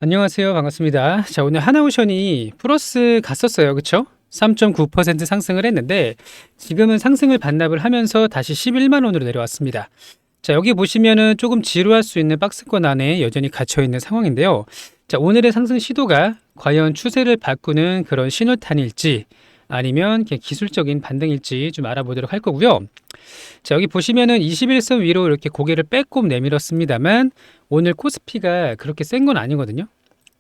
안녕하세요. 반갑습니다. 자, 오늘 하나오션이 플러스 갔었어요. 그쵸? 3.9% 상승을 했는데 지금은 상승을 반납을 하면서 다시 11만 원으로 내려왔습니다. 자, 여기 보시면은 조금 지루할 수 있는 박스권 안에 여전히 갇혀 있는 상황인데요. 자, 오늘의 상승 시도가 과연 추세를 바꾸는 그런 신호탄일지 아니면 그냥 기술적인 반등일지 좀 알아보도록 할 거고요. 자, 여기 보시면은 21선 위로 이렇게 고개를 빼꼼 내밀었습니다만 오늘 코스피가 그렇게 센 건 아니거든요.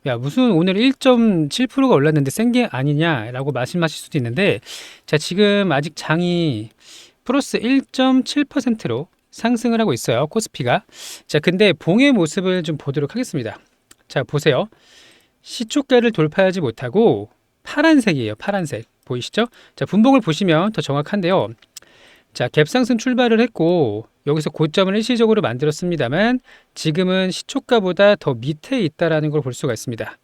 야, 무슨 오늘 1.7%가 올랐는데 센 게 아니냐라고 말씀하실 수도 있는데, 자, 지금 아직 장이 플러스 1.7%로 상승을 하고 있어요. 코스피가. 자, 근데 봉의 모습을 좀 보도록 하겠습니다. 자, 보세요. 시초가를 돌파하지 못하고 파란색이에요. 파란색. 보이시죠? 자, 분봉을 보시면 더 정확한데요. 자, 갭상승 출발을 했고 여기서 고점을 일시적으로 만들었습니다만 지금은 시초가보다 더 밑에 있다라는 걸 볼 수가 있습니다.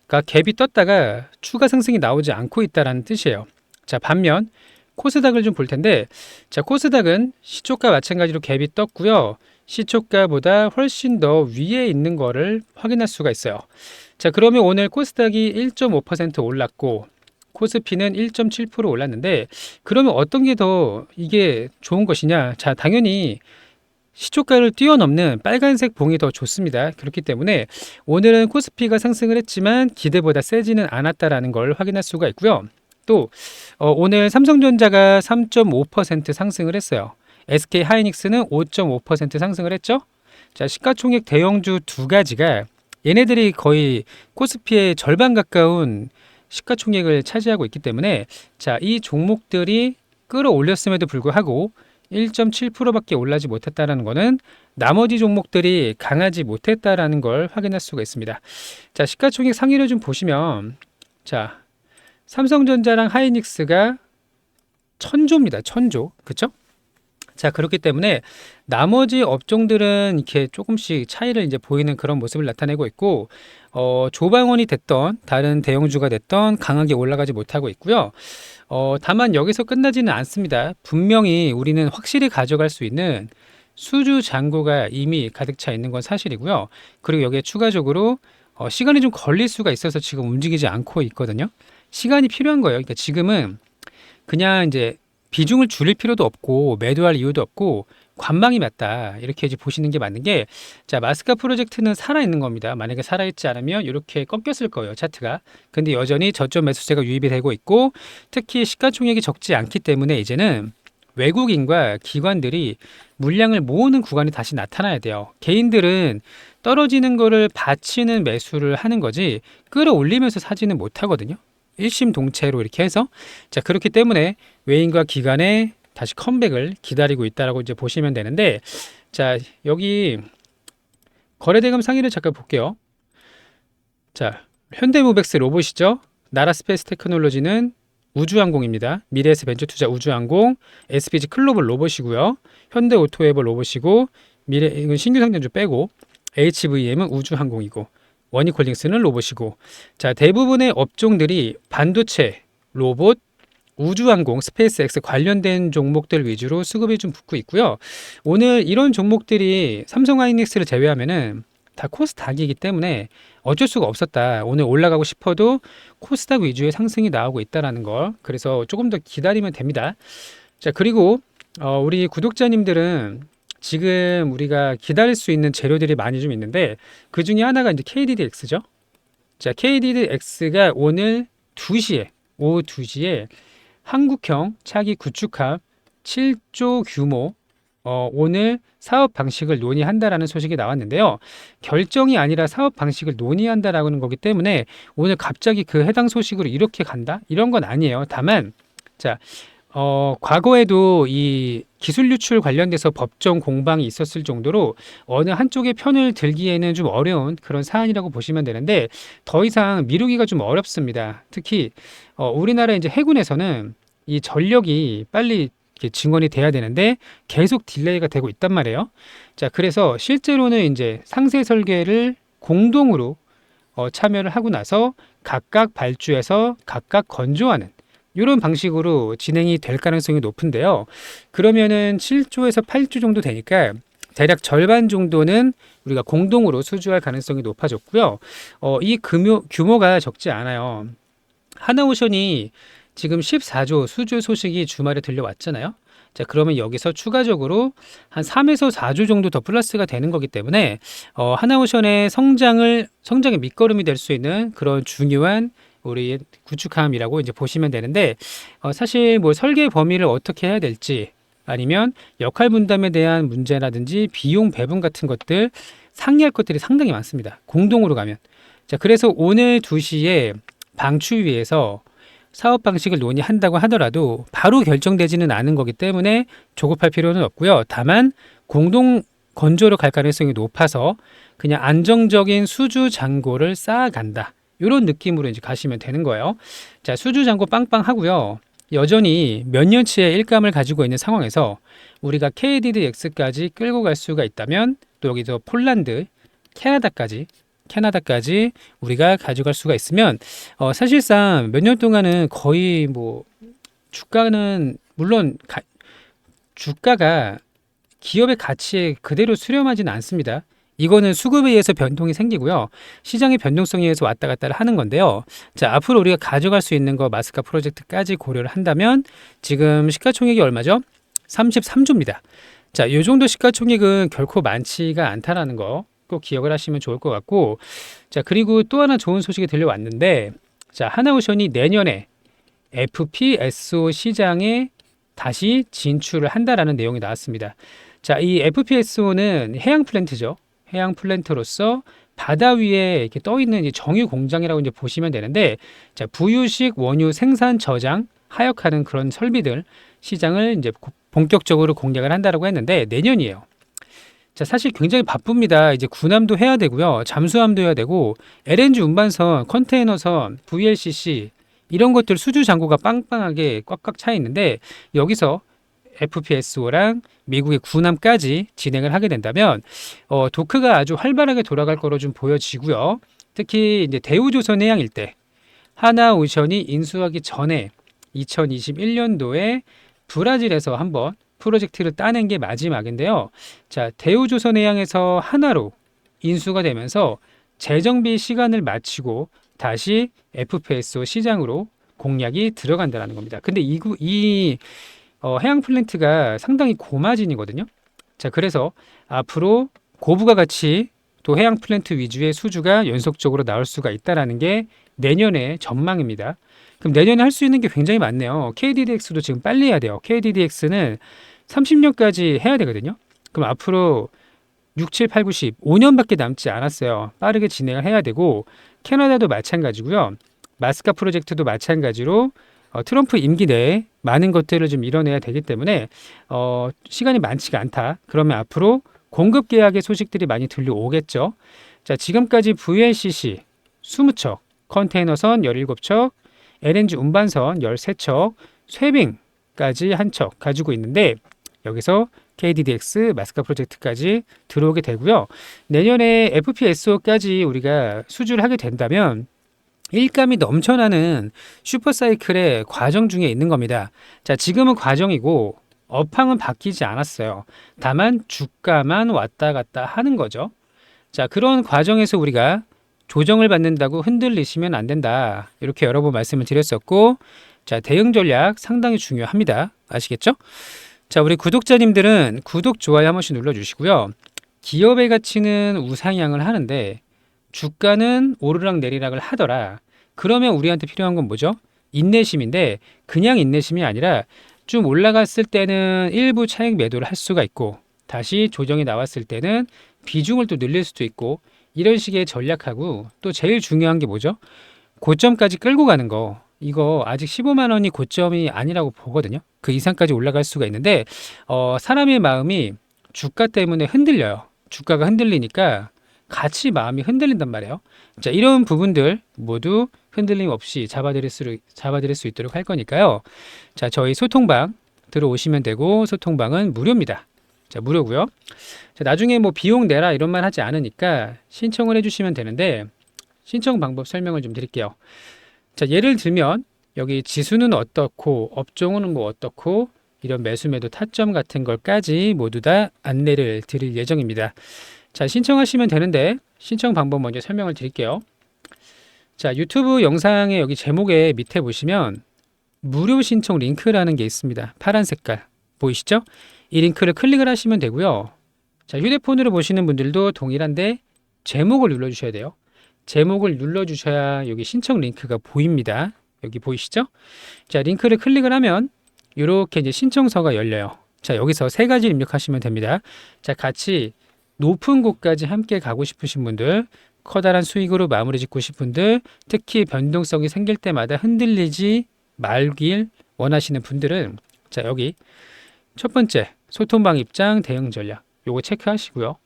그러니까 갭이 떴다가 추가 상승이 나오지 않고 있다라는 뜻이에요. 자, 반면 코스닥을 좀 볼 텐데, 자, 코스닥은 시초가 마찬가지로 갭이 떴고요. 시초가보다 훨씬 더 위에 있는 거를 확인할 수가 있어요. 자, 그러면 오늘 코스닥이 1.5% 올랐고 코스피는 1.7% 올랐는데, 그러면 어떤 게 더 이게 좋은 것이냐? 자, 당연히 시초가를 뛰어넘는 빨간색 봉이 더 좋습니다. 그렇기 때문에 오늘은 코스피가 상승을 했지만 기대보다 세지는 않았다라는 걸 확인할 수가 있고요. 또 오늘 삼성전자가 3.5% 상승을 했어요. SK 하이닉스는 5.5% 상승을 했죠. 자, 시가총액 대형주 두 가지가 얘네들이 거의 코스피의 절반 가까운 시가총액을 차지하고 있기 때문에, 자, 이 종목들이 끌어올렸음에도 불구하고 1.7%밖에 올라지 못했다는 것은 나머지 종목들이 강하지 못했다라는 걸 확인할 수가 있습니다. 자, 시가총액 상위를 좀 보시면, 자, 삼성전자랑 하이닉스가 천조입니다. 천조. 그쵸? 자, 그렇기 때문에 나머지 업종들은 이렇게 조금씩 차이를 이제 보이는 그런 모습을 나타내고 있고, 조방원이 됐던 다른 대형주가 됐던 강하게 올라가지 못하고 있고요. 다만 여기서 끝나지는 않습니다. 분명히 우리는 확실히 가져갈 수 있는 수주 잔고가 이미 가득 차 있는 건 사실이고요. 그리고 여기에 추가적으로 시간이 좀 걸릴 수가 있어서 지금 움직이지 않고 있거든요. 시간이 필요한 거예요. 그러니까 지금은 그냥 이제 비중을 줄일 필요도 없고 매도할 이유도 없고 관망이 맞다, 이렇게 이제 보시는 게 맞는 게, 자, 마스카 프로젝트는 살아있는 겁니다. 만약에 살아있지 않으면 이렇게 꺾였을 거예요, 차트가. 근데 여전히 저점 매수세가 유입이 되고 있고 특히 시가총액이 적지 않기 때문에 이제는 외국인과 기관들이 물량을 모으는 구간이 다시 나타나야 돼요. 개인들은 떨어지는 거를 받치는 매수를 하는 거지 끌어올리면서 사지는 못하거든요. 일심동체로 이렇게 해서, 자, 그렇기 때문에 외인과 기관의 다시 컴백을 기다리고 있다라고 이제 보시면 되는데, 자, 여기 거래대금 상위를 잠깐 볼게요. 자, 현대모백스 로봇이죠. 나라스페이스 테크놀로지는 우주항공입니다. 미래에셋 벤처투자 우주항공, SPG 클로벌 로봇이고요. 현대오토웨버 로봇이고, 미래 이건 신규 상장주 빼고, HVM은 우주항공이고, 원희콜링스는 로봇이고, 자, 대부분의 업종들이 반도체, 로봇, 우주항공, 스페이스X 관련된 종목들 위주로 수급이 좀 붙고 있고요. 오늘 이런 종목들이 삼성하이닉스를 제외하면은 다 코스닥이기 때문에 어쩔 수가 없었다. 오늘 올라가고 싶어도 코스닥 위주의 상승이 나오고 있다라는 걸, 그래서 조금 더 기다리면 됩니다. 자, 그리고 우리 구독자님들은 지금 우리가 기다릴 수 있는 재료들이 많이 좀 있는데 그 중에 하나가 이제 KDDX죠. 자, KDDX가 오늘 2시에 오후 2시에 한국형 차기 구축함 7조 규모 오늘 사업 방식을 논의한다라는 소식이 나왔는데요. 결정이 아니라 사업 방식을 논의한다라는 거기 때문에 오늘 갑자기 그 해당 소식으로 이렇게 간다? 이런 건 아니에요. 다만, 자, 과거에도 이 기술 유출 관련돼서 법정 공방이 있었을 정도로 어느 한쪽의 편을 들기에는 좀 어려운 그런 사안이라고 보시면 되는데 더 이상 미루기가 좀 어렵습니다. 특히 우리나라 이제 해군에서는 이 전력이 빨리 이렇게 증원이 돼야 되는데 계속 딜레이가 되고 있단 말이에요. 자, 그래서 실제로는 이제 상세 설계를 공동으로 참여를 하고 나서 각각 발주해서 각각 건조하는 이런 방식으로 진행이 될 가능성이 높은데요. 그러면은 7조에서 8조 정도 되니까 대략 절반 정도는 우리가 공동으로 수주할 가능성이 높아졌고요. 이 규모가 적지 않아요. 하나오션이 지금 14조 수주 소식이 주말에 들려왔잖아요. 자, 그러면 여기서 추가적으로 한 3에서 4조 정도 더 플러스가 되는 거기 때문에 하나오션의 성장의 밑거름이 될 수 있는 그런 중요한 우리 구축함이라고 이제 보시면 되는데, 사실 뭐 설계 범위를 어떻게 해야 될지, 아니면 역할 분담에 대한 문제라든지 비용 배분 같은 것들 상의할 것들이 상당히 많습니다. 공동으로 가면. 자, 그래서 오늘 2시에 방추위에서 사업 방식을 논의한다고 하더라도 바로 결정되지는 않은 거기 때문에 조급할 필요는 없고요. 다만 공동 건조로 갈 가능성이 높아서 그냥 안정적인 수주 잔고를 쌓아간다. 이런 느낌으로 이제 가시면 되는 거예요. 자, 수주 잔고 빵빵 하고요. 여전히 몇 년치의 일감을 가지고 있는 상황에서 우리가 KDDX까지 끌고 갈 수가 있다면, 또 여기서 폴란드, 캐나다까지 우리가 가져갈 수가 있으면, 사실상 몇 년 동안은 거의 뭐 주가는 물론 주가가 기업의 가치에 그대로 수렴하지는 않습니다. 이거는 수급에 의해서 변동이 생기고요. 시장의 변동성에 의해서 왔다 갔다를 하는 건데요. 자, 앞으로 우리가 가져갈 수 있는 거 마스카 프로젝트까지 고려를 한다면 지금 시가총액이 얼마죠? 33조입니다. 자, 이 정도 시가총액은 결코 많지가 않다라는 거 꼭 기억을 하시면 좋을 것 같고, 자, 그리고 또 하나 좋은 소식이 들려왔는데, 자, 하나오션이 내년에 FPSO 시장에 다시 진출을 한다라는 내용이 나왔습니다. 자, 이 FPSO는 해양 플랜트죠. 해양 플랜트로서 바다 위에 이렇게 떠 있는 정유 공장이라고 이제 보시면 되는데, 자, 부유식 원유 생산 저장 하역하는 그런 설비들 시장을 이제 본격적으로 공략을 한다라고 했는데, 내년이에요. 자, 사실 굉장히 바쁩니다. 이제 군함도 해야 되고요. 잠수함도 해야 되고, LNG 운반선, 컨테이너선, VLCC 이런 것들 수주 잔고가 빵빵하게 꽉꽉 차 있는데, 여기서 FPSO랑 미국의 군함까지 진행을 하게 된다면 도크가 아주 활발하게 돌아갈 거로 좀 보여지고요. 특히 이제 대우조선해양 일대 하나오션이 인수하기 전에 2021년도에 브라질에서 한번 프로젝트를 따낸 게 마지막인데요. 자, 대우조선해양에서 하나로 인수가 되면서 재정비 시간을 마치고 다시 FPSO 시장으로 공략이 들어간다는 겁니다. 근데 이 해양 플랜트가 상당히 고마진이거든요. 자, 그래서 앞으로 고부가 가치 또 해양 플랜트 위주의 수주가 연속적으로 나올 수가 있다라는 게 내년의 전망입니다. 그럼 내년에 할 수 있는 게 굉장히 많네요. KDDX도 지금 빨리 해야 돼요. KDDX는 30년까지 해야 되거든요. 그럼 앞으로 6, 7, 8, 9, 10, 5년밖에 남지 않았어요. 빠르게 진행을 해야 되고, 캐나다도 마찬가지고요. 마스카 프로젝트도 마찬가지로 트럼프 임기 내에 많은 것들을 좀 이뤄내야 되기 때문에 시간이 많지가 않다. 그러면 앞으로 공급 계약의 소식들이 많이 들려오겠죠. 자, 지금까지 VLCC 20척, 컨테이너선 17척, LNG 운반선 13척, 쇠빙까지 한 척 가지고 있는데, 여기서 KDDX 마스카 프로젝트까지 들어오게 되고요. 내년에 FPSO까지 우리가 수주를 하게 된다면 일감이 넘쳐나는 슈퍼사이클의 과정 중에 있는 겁니다. 자, 지금은 과정이고 업황은 바뀌지 않았어요. 다만 주가만 왔다 갔다 하는 거죠. 자, 그런 과정에서 우리가 조정을 받는다고 흔들리시면 안 된다. 이렇게 여러 번 말씀을 드렸었고, 자, 대응 전략 상당히 중요합니다. 아시겠죠? 자, 우리 구독자님들은 구독, 좋아요 한 번씩 눌러주시고요. 기업의 가치는 우상향을 하는데 주가는 오르락 내리락을 하더라. 그러면 우리한테 필요한 건 뭐죠? 인내심인데, 그냥 인내심이 아니라 좀 올라갔을 때는 일부 차익 매도를 할 수가 있고, 다시 조정이 나왔을 때는 비중을 또 늘릴 수도 있고, 이런 식의 전략하고, 또 제일 중요한 게 뭐죠? 고점까지 끌고 가는 거. 이거 아직 15만 원이 고점이 아니라고 보거든요. 그 이상까지 올라갈 수가 있는데, 사람의 마음이 주가 때문에 흔들려요. 주가가 흔들리니까 같이 마음이 흔들린단 말이에요. 자, 이런 부분들 모두 흔들림 없이 잡아드릴 수 있도록 할 거니까요. 자, 저희 소통방 들어오시면 되고, 소통방은 무료입니다. 자, 무료고요. 자, 나중에 뭐 비용 내라 이런 말 하지 않으니까 신청을 해주시면 되는데, 신청 방법 설명을 좀 드릴게요. 자, 예를 들면 여기 지수는 어떻고, 업종은 뭐 어떻고, 이런 매수 매도 타점 같은 걸까지 모두 다 안내를 드릴 예정입니다. 자, 신청하시면 되는데 신청 방법 먼저 설명을 드릴게요. 자, 유튜브 영상의 여기 제목에 밑에 보시면 무료 신청 링크라는 게 있습니다. 파란 색깔 보이시죠? 이 링크를 클릭을 하시면 되고요. 자, 휴대폰으로 보시는 분들도 동일한데 제목을 눌러주셔야 돼요. 제목을 눌러주셔야 여기 신청 링크가 보입니다. 여기 보이시죠? 자, 링크를 클릭을 하면 이렇게 이제 신청서가 열려요. 자, 여기서 세 가지 입력하시면 됩니다. 자, 같이 높은 곳까지 함께 가고 싶으신 분들, 커다란 수익으로 마무리 짓고 싶은 분들, 특히 변동성이 생길 때마다 흔들리지 말길 원하시는 분들은 자, 여기 첫 번째 소통방 입장 대응 전략 요거 체크하시고요.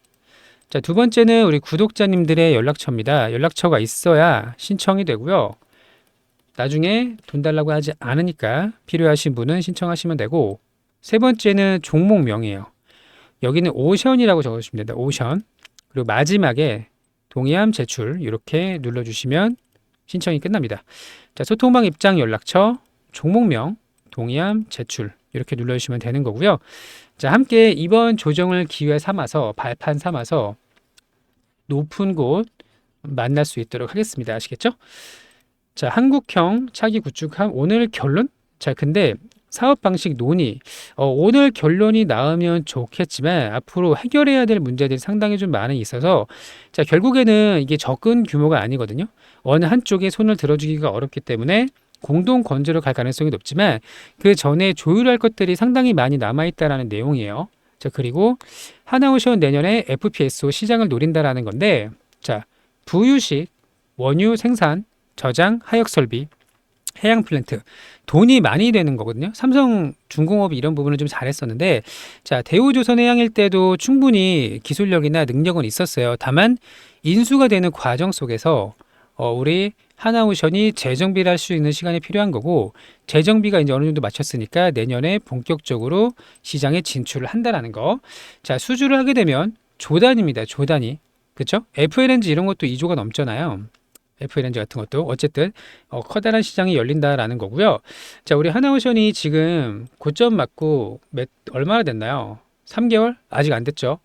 자, 두 번째는 우리 구독자님들의 연락처입니다. 연락처가 있어야 신청이 되고요. 나중에 돈 달라고 하지 않으니까 필요하신 분은 신청하시면 되고, 세 번째는 종목명이에요. 여기는 오션이라고 적어주시면 됩니다. 오션. 그리고 마지막에 동의함 제출 이렇게 눌러주시면 신청이 끝납니다. 자, 소통방 입장 연락처, 종목명, 동의함 제출 이렇게 눌러주시면 되는 거고요. 자, 함께 이번 조정을 기회 삼아서 발판 삼아서 높은 곳 만날 수 있도록 하겠습니다. 아시겠죠? 자, 한국형 차기 구축함 오늘 결론? 자, 근데 사업 방식 논의 오늘 결론이 나오면 좋겠지만 앞으로 해결해야 될 문제들이 상당히 좀 많이 있어서 자, 결국에는 이게 접근 규모가 아니거든요. 어느 한쪽에 손을 들어주기가 어렵기 때문에 공동 건조로 갈 가능성이 높지만 그 전에 조율할 것들이 상당히 많이 남아있다라는 내용이에요. 자, 그리고 하나오션 내년에 FPSO 시장을 노린다라는 건데 자, 부유식, 원유 생산, 저장, 하역 설비, 해양 플랜트 돈이 많이 되는 거거든요. 삼성중공업이 이런 부분을 좀 잘했었는데 자, 대우조선해양일 때도 충분히 기술력이나 능력은 있었어요. 다만 인수가 되는 과정 속에서 우리 하나오션이 재정비를 할 수 있는 시간이 필요한 거고 재정비가 이제 어느 정도 마쳤으니까 내년에 본격적으로 시장에 진출을 한다라는 거. 자, 수주를 하게 되면 조단입니다. 조단이. 그렇죠? FLNG 이런 것도 2조가 넘잖아요. FLNG 같은 것도 어쨌든 커다란 시장이 열린다라는 거고요. 자, 우리 하나오션이 지금 고점 맞고 얼마나 됐나요? 3개월? 아직 안 됐죠.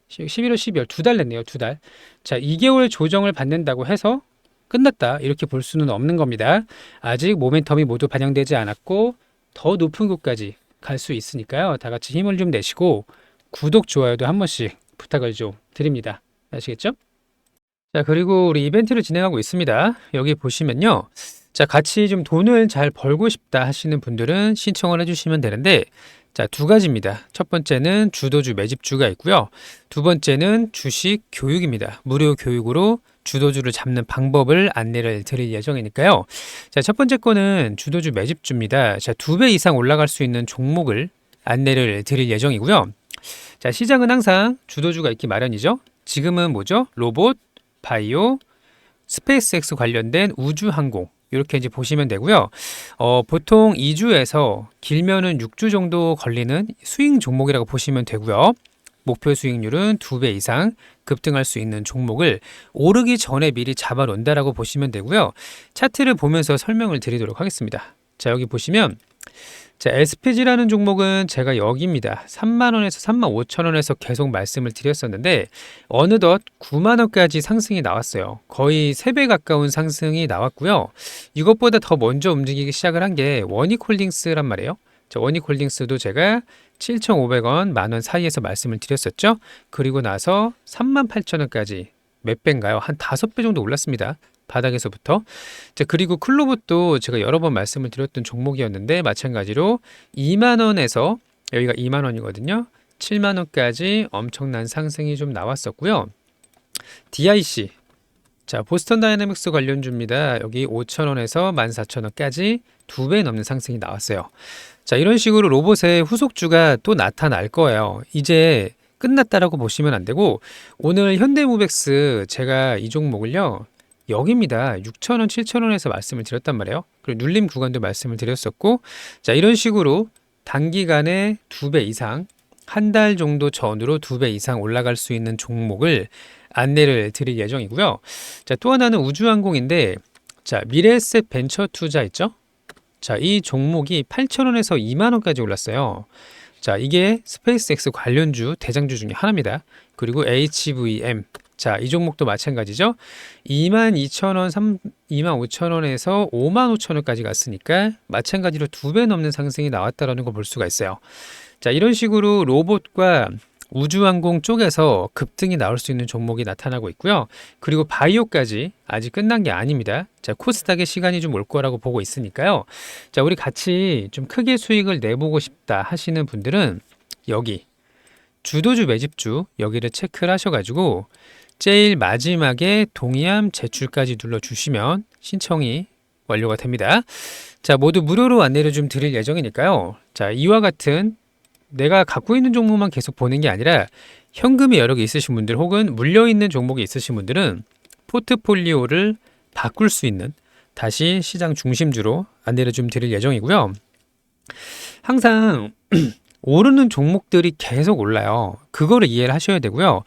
11월, 12월 2달 냈네요. 2달. 자, 2개월 조정을 받는다고 해서 끝났다 이렇게 볼 수는 없는 겁니다. 아직 모멘텀이 모두 반영되지 않았고 더 높은 곳까지 갈 수 있으니까요. 다 같이 힘을 좀 내시고 구독, 좋아요도 한 번씩 부탁을 좀 드립니다. 아시겠죠? 자, 그리고 우리 이벤트를 진행하고 있습니다. 여기 보시면요. 자, 같이 좀 돈을 잘 벌고 싶다 하시는 분들은 신청을 해주시면 되는데 자, 두 가지입니다. 첫 번째는 주도주 매집주가 있고요. 두 번째는 주식 교육입니다. 무료 교육으로 주도주를 잡는 방법을 안내를 드릴 예정이니까요. 자, 첫 번째 거는 주도주 매집주입니다. 자, 2배 이상 올라갈 수 있는 종목을 안내를 드릴 예정이고요. 자, 시장은 항상 주도주가 있기 마련이죠. 지금은 뭐죠? 로봇, 바이오, 스페이스X 관련된 우주항공 이렇게 이제 보시면 되고요. 보통 2주에서 길면은 6주 정도 걸리는 스윙 종목이라고 보시면 되고요. 목표 수익률은 2배 이상 급등할 수 있는 종목을 오르기 전에 미리 잡아놓는다라고 보시면 되고요. 차트를 보면서 설명을 드리도록 하겠습니다. 자, 여기 보시면 자, SPG라는 종목은 제가 여기입니다. 3만원에서 35,000원에서 계속 말씀을 드렸었는데 어느덧 9만원까지 상승이 나왔어요. 거의 3배 가까운 상승이 나왔고요. 이것보다 더 먼저 움직이기 시작을 한 게 원익홀딩스란 말이에요. 자, 원익홀딩스도 제가 7,500원, 만원 사이에서 말씀을 드렸었죠. 그리고 나서 38,000원까지 몇 배인가요? 한 5배 정도 올랐습니다. 바닥에서부터. 자, 그리고 클로봇도 제가 여러 번 말씀을 드렸던 종목이었는데 마찬가지로 2만원에서 여기가 2만원이거든요. 7만원까지 엄청난 상승이 좀 나왔었고요. DIC 자, 보스턴 다이내믹스 관련주입니다. 여기 5,000원에서 14,000원까지 2배 넘는 상승이 나왔어요. 자, 이런 식으로 로봇의 후속주가 또 나타날 거예요. 이제 끝났다라고 보시면 안 되고 오늘 현대모백스 제가 이 종목을요. 여기입니다. 6,000원, 7,000원에서 말씀을 드렸단 말이에요. 그리고 눌림 구간도 말씀을 드렸었고 자, 이런 식으로 단기간에 2배 이상 한 달 정도 전으로 2배 이상 올라갈 수 있는 종목을 안내를 드릴 예정이고요. 자, 또 하나는 우주항공인데 자, 미래에셋 벤처 투자 있죠? 자, 이 종목이 8,000원에서 2만 원까지 올랐어요. 자, 이게 스페이스X 관련주 대장주 중에 하나입니다. 그리고 HVM. 자, 이 종목도 마찬가지죠. 22,000원, 25,000원에서 55,000원까지 갔으니까 마찬가지로 2배 넘는 상승이 나왔다라는 걸 볼 수가 있어요. 자, 이런 식으로 로봇과 우주항공 쪽에서 급등이 나올 수 있는 종목이 나타나고 있고요. 그리고 바이오까지 아직 끝난 게 아닙니다. 자, 코스닥의 시간이 좀 올 거라고 보고 있으니까요. 자, 우리 같이 좀 크게 수익을 내보고 싶다 하시는 분들은 여기 주도주 매집주 여기를 체크를 하셔가지고 제일 마지막에 동의함 제출까지 눌러주시면 신청이 완료가 됩니다. 자, 모두 무료로 안내를 좀 드릴 예정이니까요. 자, 이와 같은 내가 갖고 있는 종목만 계속 보는 게 아니라 현금이 여러 개 있으신 분들 혹은 물려있는 종목이 있으신 분들은 포트폴리오를 바꿀 수 있는 다시 시장 중심주로 안내를 좀 드릴 예정이고요. 항상 오르는 종목들이 계속 올라요. 그거를 이해를 하셔야 되고요.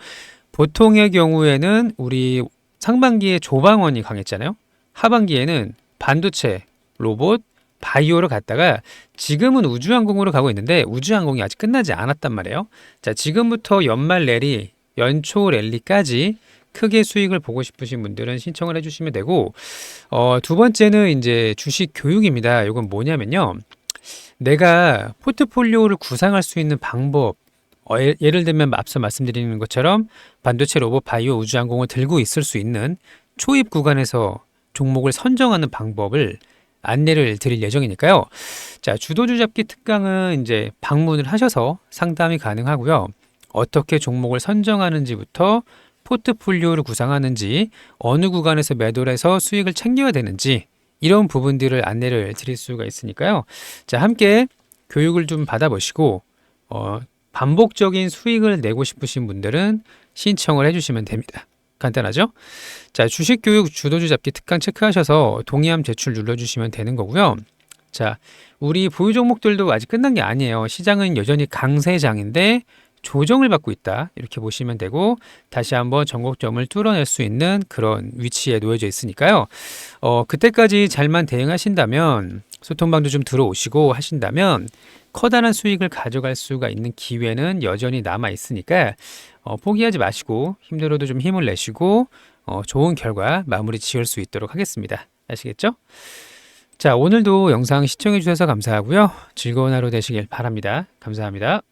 보통의 경우에는 우리 상반기에 조방원이 강했잖아요. 하반기에는 반도체, 로봇, 바이오로 갔다가 지금은 우주항공으로 가고 있는데 우주항공이 아직 끝나지 않았단 말이에요. 자, 지금부터 연말 랠리, 연초 랠리까지 크게 수익을 보고 싶으신 분들은 신청을 해주시면 되고, 두 번째는 이제 주식 교육입니다. 이건 뭐냐면요. 내가 포트폴리오를 구상할 수 있는 방법, 예를 들면 앞서 말씀드리는 것처럼 반도체, 로봇, 바이오, 우주항공을 들고 있을 수 있는 초입 구간에서 종목을 선정하는 방법을 안내를 드릴 예정이니까요. 자, 주도주 잡기 특강은 이제 방문을 하셔서 상담이 가능하고요. 어떻게 종목을 선정하는지부터 포트폴리오를 구상하는지, 어느 구간에서 매도를 해서 수익을 챙겨야 되는지 이런 부분들을 안내를 드릴 수가 있으니까요. 자, 함께 교육을 좀 받아보시고 반복적인 수익을 내고 싶으신 분들은 신청을 해주시면 됩니다. 간단하죠? 자, 주식교육 주도주 잡기 특강 체크하셔서 동의함 제출 눌러주시면 되는 거고요. 자, 우리 보유 종목들도 아직 끝난 게 아니에요. 시장은 여전히 강세장인데 조정을 받고 있다. 이렇게 보시면 되고 다시 한번 전고점을 뚫어낼 수 있는 그런 위치에 놓여져 있으니까요. 그때까지 잘만 대응하신다면 소통방도 좀 들어오시고 하신다면 커다란 수익을 가져갈 수가 있는 기회는 여전히 남아 있으니까 포기하지 마시고 힘들어도 좀 힘을 내시고 좋은 결과 마무리 지을 수 있도록 하겠습니다. 아시겠죠? 자, 오늘도 영상 시청해 주셔서 감사하고요. 즐거운 하루 되시길 바랍니다. 감사합니다.